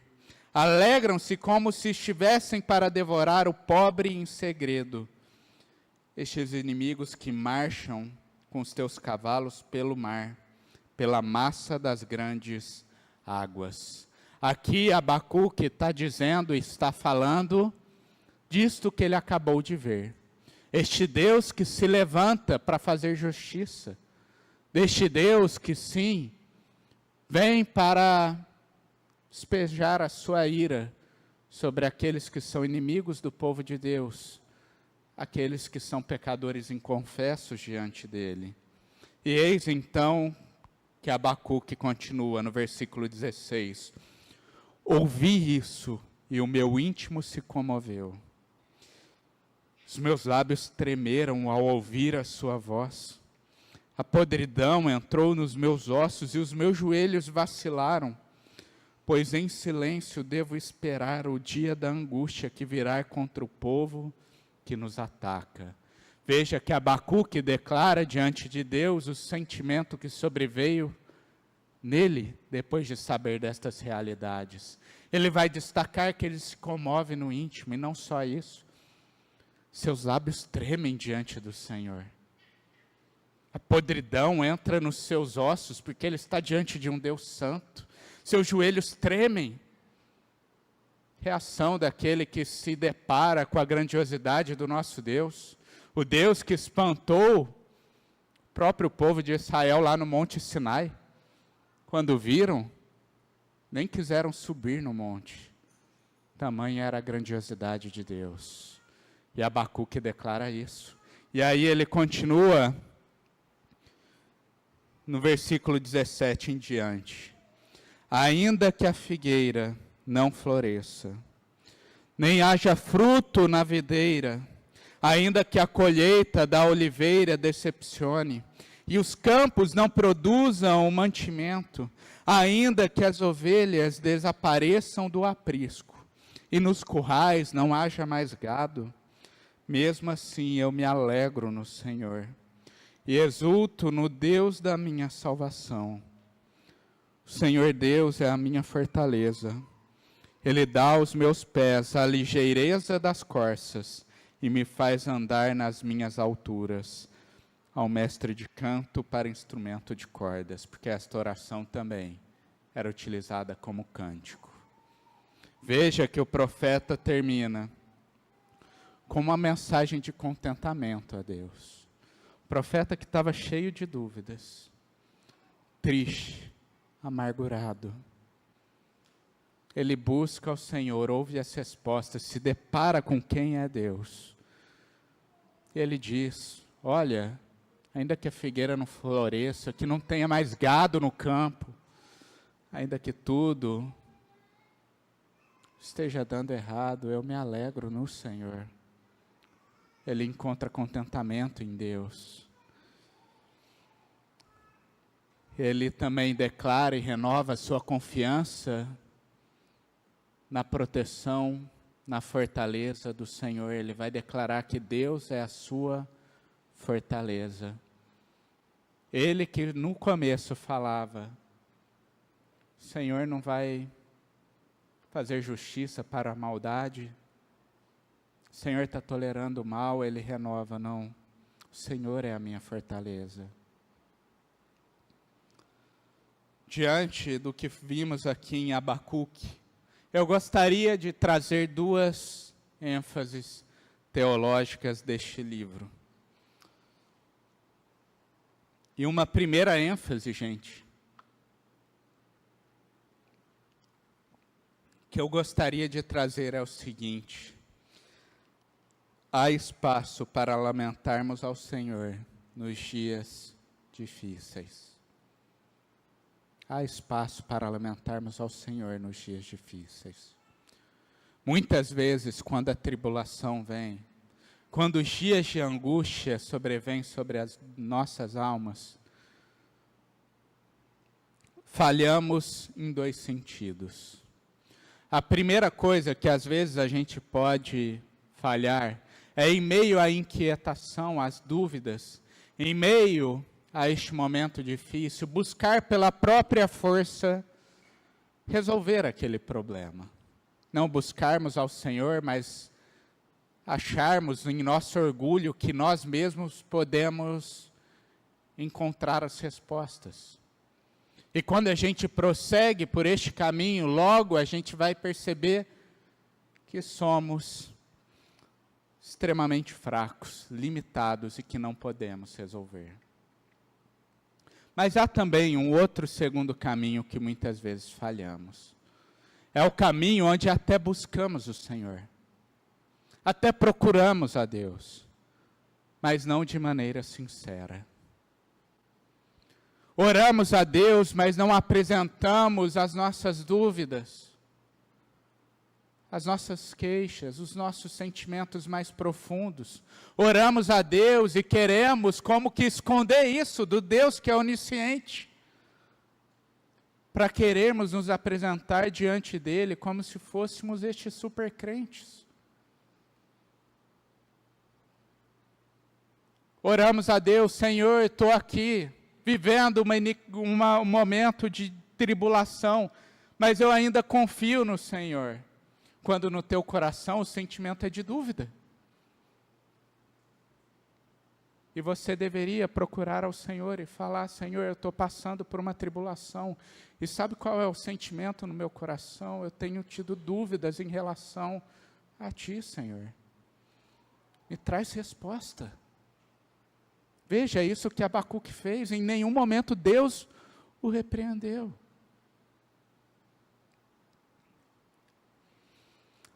Alegram-se como se estivessem para devorar o pobre em segredo. Estes inimigos que marcham com os teus cavalos pelo mar, pela massa das grandes águas. Aqui Abacuque está dizendo, está falando disto que ele acabou de ver. Este Deus que se levanta para fazer justiça. Deste Deus que sim, vem para despejar a sua ira sobre aqueles que são inimigos do povo de Deus, aqueles que são pecadores inconfessos diante dele. E eis então que Abacuque continua no versículo 16. Ouvi isso e o meu íntimo se comoveu. Os meus lábios tremeram ao ouvir a sua voz. A podridão entrou nos meus ossos e os meus joelhos vacilaram. Pois em silêncio devo esperar o dia da angústia que virá contra o povo que nos ataca. Veja que Abacuque declara diante de Deus o sentimento que sobreveio nele, depois de saber destas realidades. Ele vai destacar que ele se comove no íntimo, e não só isso. Seus lábios tremem diante do Senhor. A podridão entra nos seus ossos, porque ele está diante de um Deus santo. Seus joelhos tremem. Reação daquele que se depara com a grandiosidade do nosso Deus. O Deus que espantou o próprio povo de Israel lá no Monte Sinai. Quando viram, nem quiseram subir no monte. Tamanha era a grandiosidade de Deus. E Abacuque declara isso. E aí ele continua no versículo 17 em diante. Ainda que a figueira não floresça, nem haja fruto na videira, ainda que a colheita da oliveira decepcione, e os campos não produzam o mantimento, ainda que as ovelhas desapareçam do aprisco, e nos currais não haja mais gado, mesmo assim eu me alegro no Senhor, e exulto no Deus da minha salvação. O Senhor Deus é a minha fortaleza. Ele dá aos meus pés a ligeireza das corças e me faz andar nas minhas alturas. Ao mestre de canto para instrumento de cordas, porque esta oração também era utilizada como cântico. Veja que o profeta termina com uma mensagem de contentamento a Deus. O profeta que estava cheio de dúvidas, triste, amargurado. Ele busca o Senhor, ouve as respostas, se depara com quem é Deus. Ele diz, olha, ainda que a figueira não floresça, que não tenha mais gado no campo, ainda que tudo esteja dando errado, eu me alegro no Senhor. Ele encontra contentamento em Deus. Ele também declara e renova a sua confiança na proteção, na fortaleza do Senhor. Ele vai declarar que Deus é a sua fortaleza. Ele que no começo falava, o Senhor não vai fazer justiça para a maldade, o Senhor está tolerando o mal, ele renova, não, o Senhor é a minha fortaleza. Diante do que vimos aqui em Abacuque, eu gostaria de trazer duas ênfases teológicas deste livro. E uma primeira ênfase, gente, que eu gostaria de trazer é o seguinte: há espaço para lamentarmos ao Senhor nos dias difíceis. Há espaço para lamentarmos ao Senhor nos dias difíceis. Muitas vezes, quando a tribulação vem, quando os dias de angústia sobrevêm sobre as nossas almas, falhamos em 2 sentidos. A primeira coisa que às vezes a gente pode falhar é em meio à inquietação, às dúvidas, em meio a este momento difícil, buscar pela própria força resolver aquele problema. Não buscarmos ao Senhor, mas acharmos em nosso orgulho que nós mesmos podemos encontrar as respostas. E quando a gente prossegue por este caminho, logo a gente vai perceber que somos extremamente fracos, limitados e que não podemos resolver. Mas há também um outro segundo caminho que muitas vezes falhamos. É o caminho onde até buscamos o Senhor. Até procuramos a Deus, mas não de maneira sincera. Oramos a Deus, mas não apresentamos as nossas dúvidas, as nossas queixas, os nossos sentimentos mais profundos. Oramos a Deus e queremos como que esconder isso do Deus que é onisciente, para querermos nos apresentar diante dele como se fôssemos estes super crentes. Oramos a Deus, Senhor, estou aqui, vivendo um momento de tribulação, mas eu ainda confio no Senhor. Quando no teu coração o sentimento é de dúvida. E você deveria procurar ao Senhor e falar, Senhor, eu estou passando por uma tribulação. E sabe qual é o sentimento no meu coração? Eu tenho tido dúvidas em relação a Ti, Senhor. Me traz resposta. Veja isso que Abacuque fez, em nenhum momento Deus o repreendeu.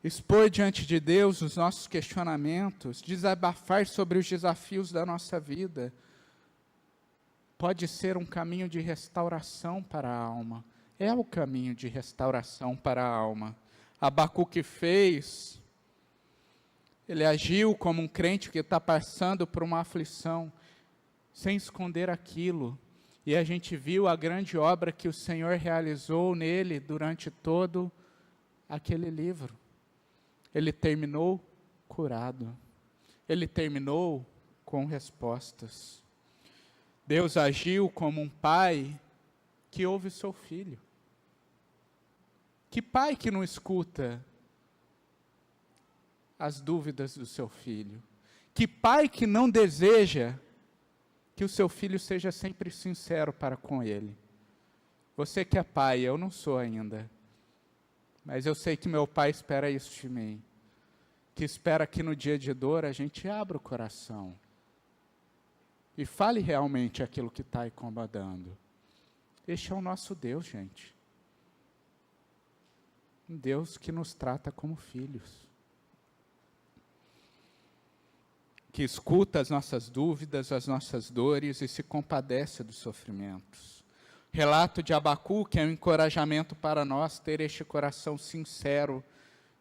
Expor diante de Deus os nossos questionamentos, desabafar sobre os desafios da nossa vida, pode ser um caminho de restauração para a alma. É o caminho de restauração para a alma. Abacuque fez, ele agiu como um crente que está passando por uma aflição, sem esconder aquilo, e a gente viu a grande obra que o Senhor realizou nele durante todo aquele livro. Ele terminou curado, ele terminou com respostas. Deus agiu como um pai que ouve o seu filho. Que pai que não escuta as dúvidas do seu filho? Que pai que não deseja que o seu filho seja sempre sincero para com ele? Você que é pai, eu não sou ainda, mas eu sei que meu pai espera isso de mim, que espera que no dia de dor a gente abra o coração e fale realmente aquilo que está incomodando. Este é o nosso Deus, gente. Um Deus que nos trata como filhos, que escuta as nossas dúvidas, as nossas dores e se compadece dos sofrimentos. Relato de Abacuque é um encorajamento para nós ter este coração sincero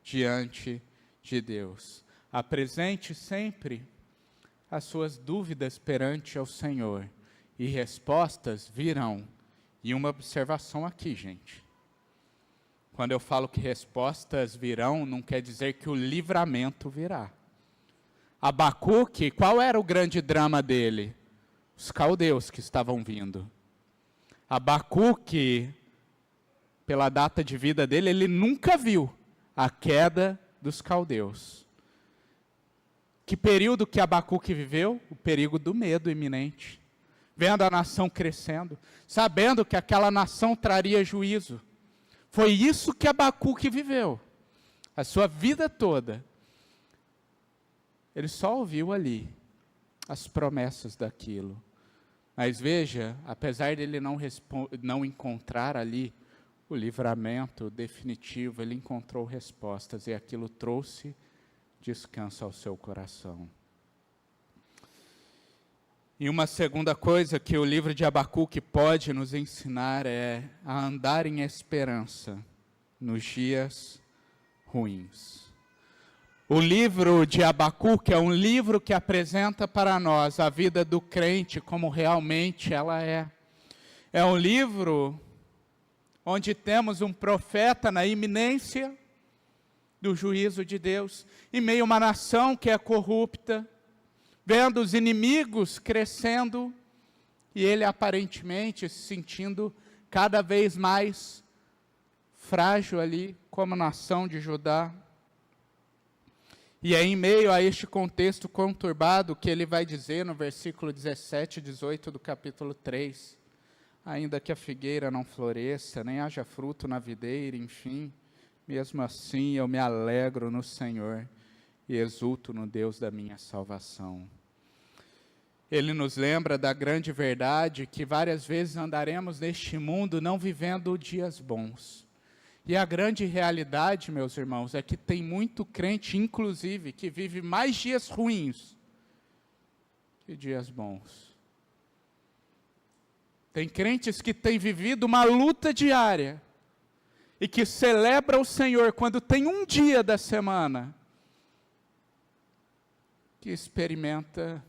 diante de Deus. Apresente sempre as suas dúvidas perante ao Senhor e respostas virão. E uma observação aqui, gente. Quando eu falo que respostas virão, não quer dizer que o livramento virá. Abacuque, qual era o grande drama dele? Os caldeus que estavam vindo. Abacuque, pela data de vida dele, ele nunca viu a queda dos caldeus. Que período que Abacuque viveu? O período do medo iminente. Vendo a nação crescendo, sabendo que aquela nação traria juízo. Foi isso que Abacuque viveu, a sua vida toda. Ele só ouviu ali as promessas daquilo. Mas veja, apesar dele não encontrar ali o livramento definitivo, ele encontrou respostas e aquilo trouxe descanso ao seu coração. E uma segunda coisa que o livro de Abacuque pode nos ensinar é a andar em esperança nos dias ruins. O livro de Abacuque é um livro que apresenta para nós a vida do crente como realmente ela é. É um livro onde temos um profeta na iminência do juízo de Deus, em meio a uma nação que é corrupta, vendo os inimigos crescendo, e ele aparentemente se sentindo cada vez mais frágil ali, como nação de Judá. E é em meio a este contexto conturbado que ele vai dizer no versículo 17 e 18 do capítulo 3, ainda que a figueira não floresça, nem haja fruto na videira, enfim, mesmo assim eu me alegro no Senhor e exulto no Deus da minha salvação. Ele nos lembra da grande verdade que várias vezes andaremos neste mundo não vivendo dias bons. E a grande realidade, meus irmãos, é que tem muito crente, inclusive, que vive mais dias ruins que dias bons. Tem crentes que têm vivido uma luta diária e que celebra o Senhor quando tem um dia da semana que experimenta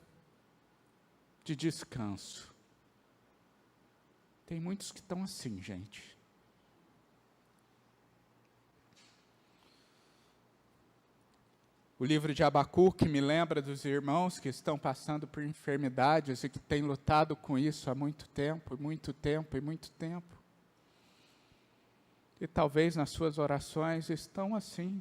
de descanso. Tem muitos que estão assim, gente. O livro de Abacuque me lembra dos irmãos que estão passando por enfermidades e que têm lutado com isso há muito tempo, muito tempo e muito tempo. E talvez nas suas orações estão assim,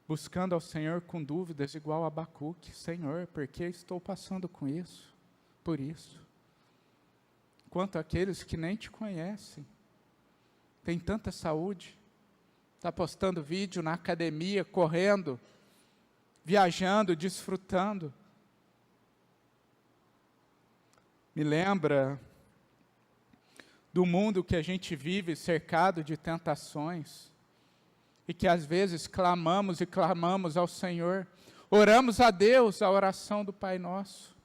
buscando ao Senhor com dúvidas igual a Abacuque. Senhor, por que estou passando com isso? Por isso. Quanto àqueles que nem te conhecem, têm tanta saúde, está postando vídeo na academia, correndo, viajando, desfrutando. Me lembra do mundo que a gente vive cercado de tentações, e que às vezes clamamos e clamamos ao Senhor, oramos a Deus a oração do Pai Nosso,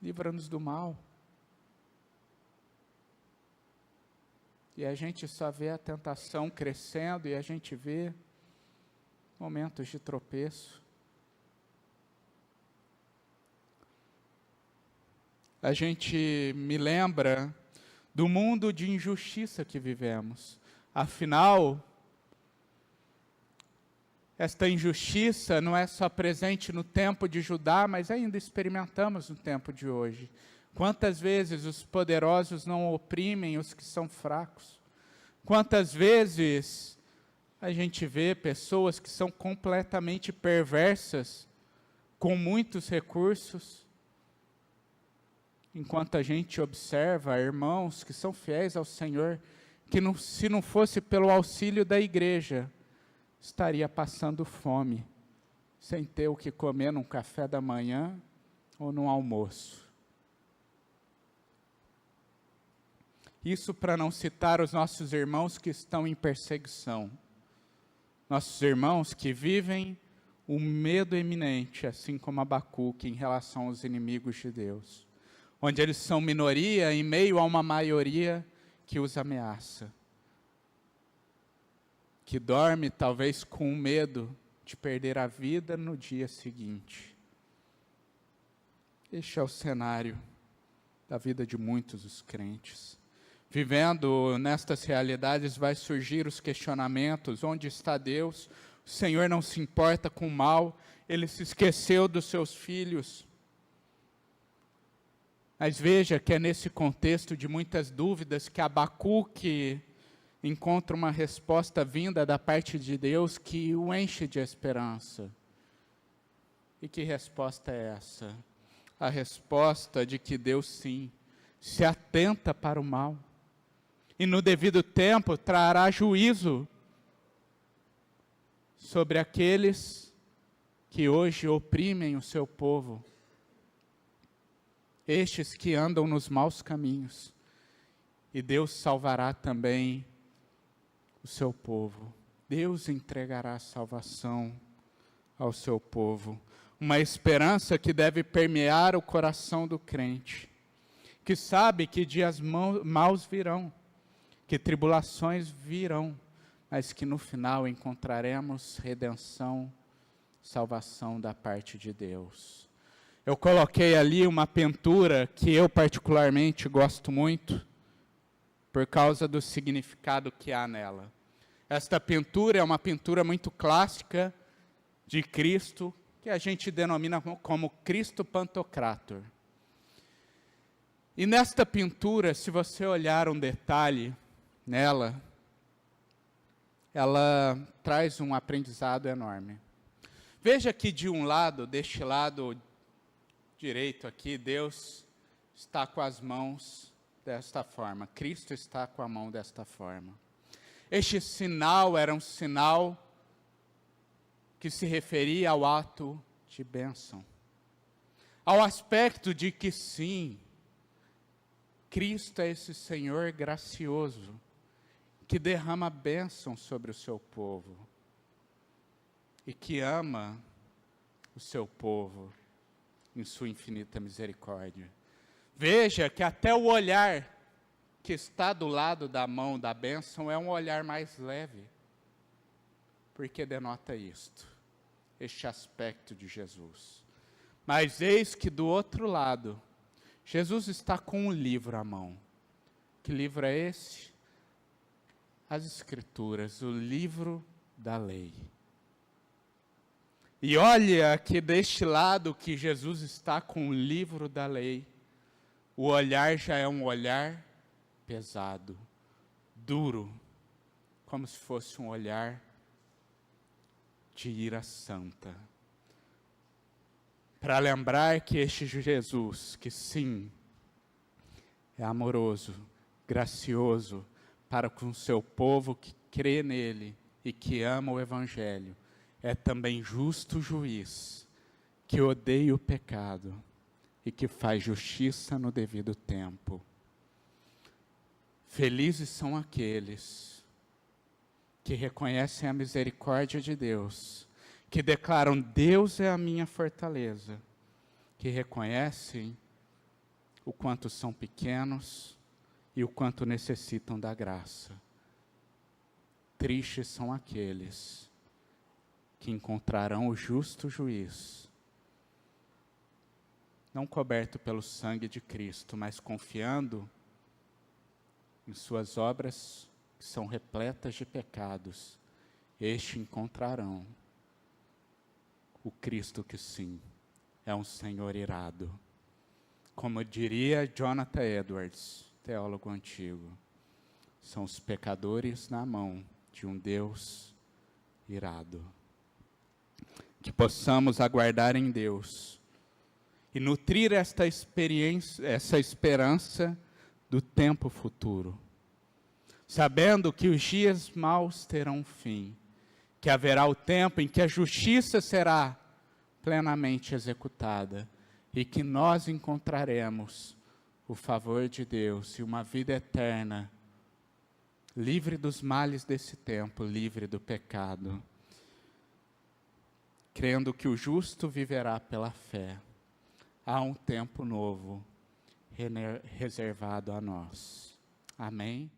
livra-nos do mal. E a gente só vê a tentação crescendo, e a gente vê momentos de tropeço. A gente me lembra do mundo de injustiça que vivemos. Afinal, esta injustiça não é só presente no tempo de Judá, mas ainda experimentamos no tempo de hoje. Quantas vezes os poderosos não oprimem os que são fracos? Quantas vezes a gente vê pessoas que são completamente perversas, com muitos recursos, enquanto a gente observa irmãos que são fiéis ao Senhor, que se não fosse pelo auxílio da igreja, estaria passando fome, sem ter o que comer num café da manhã ou num almoço. Isso para não citar os nossos irmãos que estão em perseguição. Nossos irmãos que vivem o medo iminente, assim como Abacuque, em relação aos inimigos de Deus. Onde eles são minoria em meio a uma maioria que os ameaça. Que dorme talvez com medo de perder a vida no dia seguinte. Este é o cenário da vida de muitos dos crentes. Vivendo nestas realidades, vai surgir os questionamentos: onde está Deus? O Senhor não se importa com o mal, Ele se esqueceu dos seus filhos. Mas veja que é nesse contexto de muitas dúvidas que Abacuque encontra uma resposta vinda da parte de Deus que o enche de esperança. E que resposta é essa? A resposta de que Deus, sim, se atenta para o mal. E no devido tempo trará juízo sobre aqueles que hoje oprimem o seu povo. Estes que andam nos maus caminhos. E Deus salvará também o seu povo. Deus entregará a salvação ao seu povo. Uma esperança que deve permear o coração do crente, que sabe que dias maus virão, que tribulações virão, mas que no final encontraremos redenção, salvação da parte de Deus. Eu coloquei ali uma pintura que eu particularmente gosto muito, por causa do significado que há nela. Esta pintura é uma pintura muito clássica de Cristo, que a gente denomina como Cristo Pantocrator. E nesta pintura, se você olhar um detalhe nela, ela traz um aprendizado enorme. Veja que de um lado, deste lado direito aqui, Deus está com as mãos desta forma. Cristo está com a mão desta forma. Este sinal era um sinal que se referia ao ato de bênção. Ao aspecto de que sim, Cristo é esse Senhor gracioso, que derrama bênção sobre o seu povo e que ama o seu povo em sua infinita misericórdia. Veja que até o olhar que está do lado da mão da bênção é um olhar mais leve, porque denota isto, este aspecto de Jesus. Mas eis que do outro lado, Jesus está com um livro à mão. Que livro é esse? As Escrituras, o livro da lei. E olha que deste lado que Jesus está com o livro da lei, o olhar já é um olhar pesado, duro, como se fosse um olhar de ira santa. Para lembrar que este Jesus, que sim, é amoroso, gracioso, para com o seu povo que crê nele e que ama o Evangelho, é também justo juiz, que odeia o pecado e que faz justiça no devido tempo. Felizes são aqueles que reconhecem a misericórdia de Deus, que declaram: Deus é a minha fortaleza, que reconhecem o quanto são pequenos e o quanto necessitam da graça. Tristes são aqueles que encontrarão o justo juiz, não coberto pelo sangue de Cristo, mas confiando em suas obras que são repletas de pecados. Este encontrarão o Cristo que sim, é um Senhor irado. Como diria Jonathan Edwards, teólogo antigo, são os pecadores na mão de um Deus irado. Que possamos aguardar em Deus e nutrir esta experiência, essa esperança do tempo futuro, sabendo que os dias maus terão fim, que haverá o tempo em que a justiça será plenamente executada e que nós encontraremos o favor de Deus e uma vida eterna, livre dos males desse tempo, livre do pecado, crendo que o justo viverá pela fé. Há um tempo novo reservado a nós. Amém?